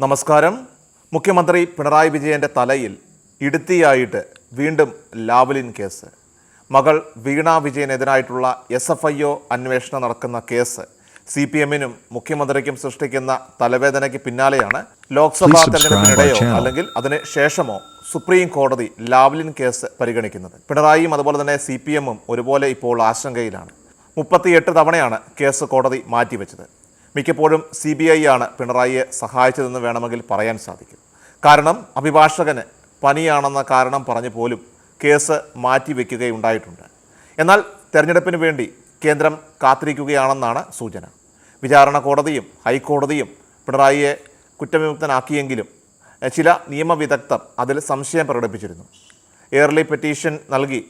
നമസ്കാരം. മുഖ്യമന്ത്രി പിണറായി വിജയൻ്റെ തലയിൽ ഇടുത്തിയായിട്ട് വീണ്ടും ലാവ്ലിൻ കേസ്. മകൾ വീണ വിജയനെതിരായിട്ടുള്ള SFIO അന്വേഷണം നടക്കുന്ന കേസ് CPMനും മുഖ്യമന്ത്രിക്കും സൃഷ്ടിക്കുന്ന തലവേദനയ്ക്ക് പിന്നാലെയാണ് ലോക്സഭാ തെരഞ്ഞെടുപ്പിനിടെയോ അല്ലെങ്കിൽ അതിന് ശേഷമോ സുപ്രീം കോടതി ലാവ്ലിൻ കേസ് പരിഗണിക്കുന്നത്. പിണറായിയും അതുപോലെ തന്നെ CPMും ഒരുപോലെ ഇപ്പോൾ ആശങ്കയിലാണ്. 38 തവണയാണ് കേസ് കോടതി മാറ്റിവെച്ചത്. മിക്കപ്പോഴും CBI ആണ് പിണറായിയെ സഹായിച്ചതെന്ന് വേണമെങ്കിൽ പറയാൻ സാധിക്കും. കാരണം അഭിഭാഷകന് പനിയാണെന്ന കാരണം പറഞ്ഞു പോലും കേസ് മാറ്റിവെക്കുകയുണ്ടായിട്ടുണ്ട്. എന്നാൽ തെരഞ്ഞെടുപ്പിന് വേണ്ടി കേന്ദ്രം കാത്തിരിക്കുകയാണെന്നാണ് സൂചന. വിചാരണ കോടതിയും ഹൈക്കോടതിയും പിണറായിയെ കുറ്റവിമുക്തനാക്കിയെങ്കിലും ചില നിയമവിദഗ്ധർ അതിൽ സംശയം പ്രകടിപ്പിച്ചിരുന്നു. എയർലി പെറ്റീഷൻ നൽകി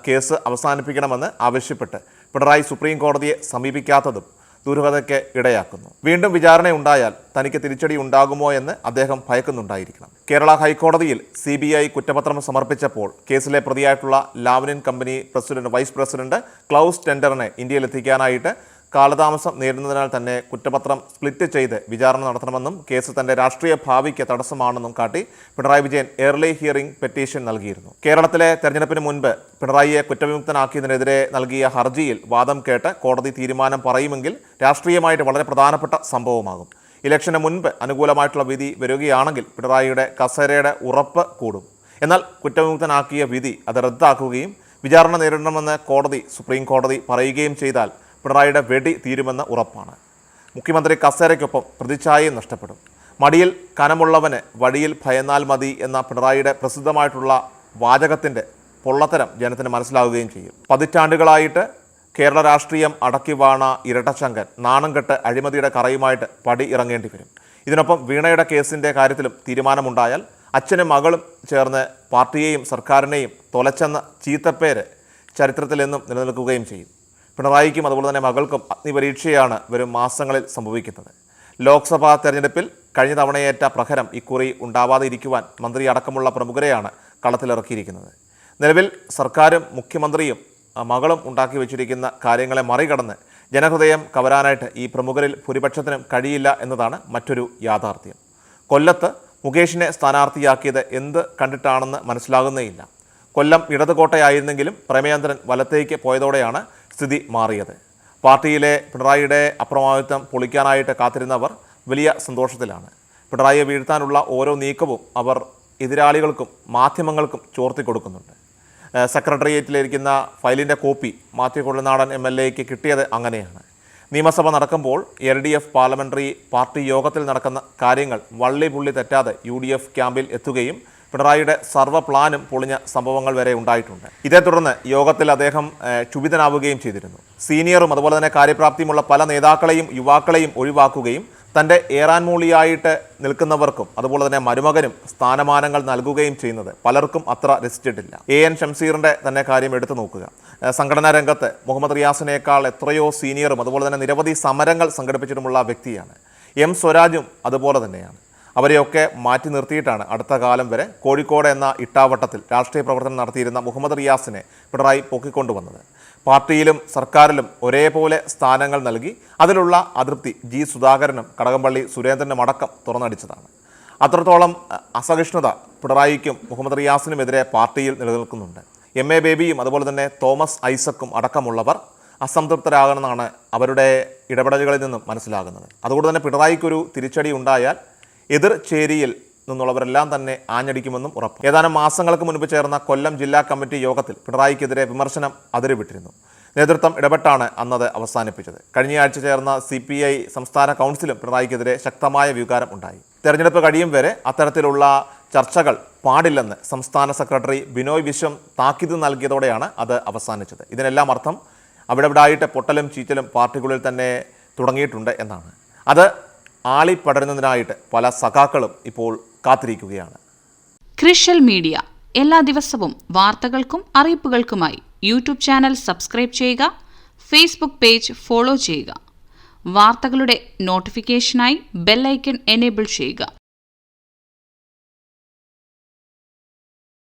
കേസ് അവസാനിപ്പിക്കണമെന്ന് ആവശ്യപ്പെട്ട് പിണറായി സുപ്രീം കോടതിയെ സമീപിക്കാത്തതും ദുരൂഹതയ്ക്ക് ഇടയാക്കുന്നു. വീണ്ടും വിചാരണയുണ്ടായാൽ തനിക്ക് തിരിച്ചടി ഉണ്ടാകുമോ എന്ന് അദ്ദേഹം ഭയക്കുന്നുണ്ടായിരിക്കണം. കേരള ഹൈക്കോടതിയിൽ CBI കുറ്റപത്രം സമർപ്പിച്ചപ്പോൾ കേസിലെ പ്രതിയായിട്ടുള്ള ലാവ്ലിൻ കമ്പനി വൈസ് പ്രസിഡന്റ് ക്ലൗസ് ടെൻഡറിനെ ഇന്ത്യയിലെത്തിക്കാനായിട്ട് കാലതാമസം നേരിടുന്നതിനാൽ തന്നെ കുറ്റപത്രം സ്പ്ലിറ്റ് ചെയ്ത് വിചാരണ നടത്തണമെന്നും കേസ് തന്റെ രാഷ്ട്രീയ ഭാവിക്ക് തടസ്സമാണെന്നും കാട്ടി Pinarayi Vijayan early hearing petition നൽകിയിരുന്നു. കേരളത്തിലെ തെരഞ്ഞെടുപ്പിന് മുൻപ് പിണറായിയെ കുറ്റവിമുക്തനാക്കിയതിനെതിരെ നൽകിയ ഹർജിയിൽ വാദം കേട്ട് കോടതി തീരുമാനം പറയുമെങ്കിൽ രാഷ്ട്രീയമായിട്ട് വളരെ പ്രധാനപ്പെട്ട സംഭവമാകും. ഇലക്ഷന് മുൻപ് അനുകൂലമായിട്ടുള്ള വിധി വരികയാണെങ്കിൽ പിണറായിയുടെ കസേരയുടെ ഉറപ്പ് കൂടും. എന്നാൽ കുറ്റവിമുക്തനാക്കിയ വിധി അത് റദ്ദാക്കുകയും വിചാരണ നേരിടണമെന്ന് സുപ്രീം കോടതി പറയുകയും ചെയ്താൽ പിണറായിയുടെ വെടി തീരുമെന്ന് ഉറപ്പാണ്. മുഖ്യമന്ത്രി കസേരയ്ക്കൊപ്പം പ്രതിച്ഛായയും നഷ്ടപ്പെടും. മടിയിൽ കനമുള്ളവന് വഴിയിൽ ഭയന്നാൽ മതി എന്ന പിണറായിയുടെ പ്രസിദ്ധമായിട്ടുള്ള വാചകത്തിൻ്റെ പൊള്ളത്തരം ജനത്തിന് മനസ്സിലാവുകയും ചെയ്യും. പതിറ്റാണ്ടുകളായിട്ട് കേരള രാഷ്ട്രീയം അടക്കി വാണ ഇരട്ടച്ചങ്കൻ നാണം കെട്ട് അഴിമതിയുടെ കറയുമായിട്ട് പടി ഇറങ്ങേണ്ടി വരും. ഇതിനൊപ്പം വീണയുടെ കേസിൻ്റെ കാര്യത്തിലും തീരുമാനമുണ്ടായാൽ അച്ഛനും മകളും ചേർന്ന് പാർട്ടിയെയും സർക്കാരിനെയും തൊലച്ചെന്ന ചീത്തപ്പേര് ചരിത്രത്തിലെന്നും നിലനിൽക്കുകയും ചെയ്യും. പിണറായിക്കും അതുപോലെ തന്നെ മകൾക്കും അഗ്നിപരീക്ഷയാണ് വരും മാസങ്ങളിൽ സംഭവിക്കുന്നത്. ലോക്സഭാ തെരഞ്ഞെടുപ്പിൽ കഴിഞ്ഞ തവണയേറ്റ പ്രഹരം ഇക്കുറി ഉണ്ടാവാതെ ഇരിക്കുവാൻ മന്ത്രി അടക്കമുള്ള പ്രമുഖരെയാണ് കളത്തിലിറക്കിയിരിക്കുന്നത്. നിലവിൽ സർക്കാരും മുഖ്യമന്ത്രിയും മകളും ഉണ്ടാക്കി വെച്ചിരിക്കുന്ന കാര്യങ്ങളെ മറികടന്ന് ജനഹൃദയം കവരാനായിട്ട് ഈ പ്രമുഖരിൽ ഭൂരിപക്ഷത്തിനും കഴിയില്ല എന്നതാണ് മറ്റൊരു യാഥാർത്ഥ്യം. കൊല്ലത്ത് മുകേഷിനെ സ്ഥാനാർത്ഥിയാക്കിയത് എന്ത് കണ്ടിട്ടാണെന്ന് മനസ്സിലാകുന്നേയില്ല. കൊല്ലം ഇടതുകോട്ടയായിരുന്നെങ്കിലും പ്രേമചന്ദ്രൻ വലത്തേക്ക് പോയതോടെയാണ് സ്ഥിതി മാറിയത്. പാർട്ടിയിലെ പിണറായിയുടെ അപ്രമാദിത്വം പൊളിക്കാനായിട്ട് കാത്തിരുന്നവർ വലിയ സന്തോഷത്തിലാണ്. പിണറായിയെ വീഴ്ത്താനുള്ള ഓരോ നീക്കവും അവർ എതിരാളികൾക്കും മാധ്യമങ്ങൾക്കും ചോർത്തിക്കൊടുക്കുന്നുണ്ട്. സെക്രട്ടേറിയറ്റിലിരിക്കുന്ന ഫയലിൻ്റെ കോപ്പി മാത്യു കൊള്ളനാടൻ MLAയ്ക്ക് കിട്ടിയത് അങ്ങനെയാണ്. നിയമസഭ നടക്കുമ്പോൾ LDF പാർലമെൻ്ററി പാർട്ടി യോഗത്തിൽ നടക്കുന്ന കാര്യങ്ങൾ വള്ളിപുള്ളി തെറ്റാതെ UDF ക്യാമ്പിൽ എത്തുകയും പിണറായിയുടെ സർവ്വ പ്ലാനും പൊളിഞ്ഞ സംഭവങ്ങൾ വരെ ഉണ്ടായിട്ടുണ്ട്. ഇതേ തുടർന്ന് യോഗത്തിൽ അദ്ദേഹം ക്ഷുഭിതനാവുകയും ചെയ്തിരുന്നു. സീനിയറും അതുപോലെ തന്നെ കാര്യപ്രാപ്തിയുമുള്ള പല നേതാക്കളെയും യുവാക്കളെയും ഒഴിവാക്കുകയും തൻ്റെ ഏറാൻമൂളിയായിട്ട് നിൽക്കുന്നവർക്കും അതുപോലെ തന്നെ മരുമകനും സ്ഥാനമാനങ്ങൾ നൽകുകയും ചെയ്യുന്നത് പലർക്കും അത്ര രസിച്ചിട്ടില്ല. AN ഷംസീറിൻ്റെ തന്നെ കാര്യം എടുത്തു നോക്കുക. സംഘടനാ രംഗത്ത് മുഹമ്മദ് റിയാസിനേക്കാൾ എത്രയോ സീനിയറും അതുപോലെ തന്നെ നിരവധി സമരങ്ങൾ സംഘടിപ്പിച്ചിട്ടുമുള്ള വ്യക്തിയാണ്. M സ്വരാജും അതുപോലെ തന്നെയാണ്. അവരെയൊക്കെ മാറ്റി നിർത്തിയിട്ടാണ് അടുത്ത കാലം വരെ കോഴിക്കോട് എന്ന ഇട്ടാവട്ടത്തിൽ രാഷ്ട്രീയ പ്രവർത്തനം നടത്തിയിരുന്ന മുഹമ്മദ് റിയാസിനെ പിണറായി പൊക്കിക്കൊണ്ടുവന്നത്. പാർട്ടിയിലും സർക്കാരിലും ഒരേപോലെ സ്ഥാനങ്ങൾ നൽകി അതിലുള്ള അതൃപ്തി G സുധാകരനും കടകംപള്ളി സുരേന്ദ്രനും അടക്കം തുറന്നടിച്ചതാണ്. അത്രത്തോളം അസഹിഷ്ണുത പിണറായിക്കും മുഹമ്മദ് റിയാസിനുമെതിരെ പാർട്ടിയിൽ നിലനിൽക്കുന്നുണ്ട്. MA ബേബിയും അതുപോലെ തന്നെ തോമസ് ഐസക്കും അടക്കമുള്ളവർ അസംതൃപ്തരാകണമെന്നാണ് അവരുടെ ഇടപെടലുകളിൽ നിന്നും മനസ്സിലാകുന്നത്. അതുകൊണ്ട് തന്നെ പിണറായിക്കൊരു തിരിച്ചടി ഉണ്ടായാൽ എതിർ ചേരിയിൽ നിന്നുള്ളവരെല്ലാം തന്നെ ആഞ്ഞടിക്കുമെന്നും ഉറപ്പ്. ഏതാനും മാസങ്ങൾക്ക് മുൻപ് ചേർന്ന കൊല്ലം ജില്ലാ കമ്മിറ്റി യോഗത്തിൽ പിണറായിക്കെതിരെ വിമർശനം അതിരുവിട്ടിരുന്നു. നേതൃത്വം ഇടപെട്ടാണ് അന്നത് അവസാനിപ്പിച്ചത്. കഴിഞ്ഞയാഴ്ച ചേർന്ന CPI സംസ്ഥാന കൗൺസിലും പിണറായിക്കെതിരെ ശക്തമായ വികാരം ഉണ്ടായി. തെരഞ്ഞെടുപ്പ് കഴിയും വരെ അത്തരത്തിലുള്ള ചർച്ചകൾ പാടില്ലെന്ന് സംസ്ഥാന സെക്രട്ടറി ബിനോയ് വിശ്വം താക്കീത് നൽകിയതോടെയാണ് അത് അവസാനിച്ചത്. ഇതിനെല്ലാം അർത്ഥം അവിടെവിടായിട്ട് പൊട്ടലും ചീറ്റലും പാർട്ടികളിൽ തന്നെ തുടങ്ങിയിട്ടുണ്ട് എന്നാണ്. അത് ആളിപ്പടരുന്നതിനായിട്ട് പല സഖാക്കളും ഇപ്പോൾ കാത്തിരിക്കുകയാണ്. ക്രിഷ്യൽ മീഡിയ എല്ലാ ദിവസവും വാർത്തകൾക്കും അറിയിപ്പുകൾക്കുമായി YouTube ചാനൽ സബ്സ്ക്രൈബ് ചെയ്യുക, Facebook പേജ് ഫോളോ ചെയ്യുക. വാർത്തകളുടെ നോട്ടിഫിക്കേഷനായി ബെൽ ഐക്കൺ എനേബിൾ ചെയ്യുക.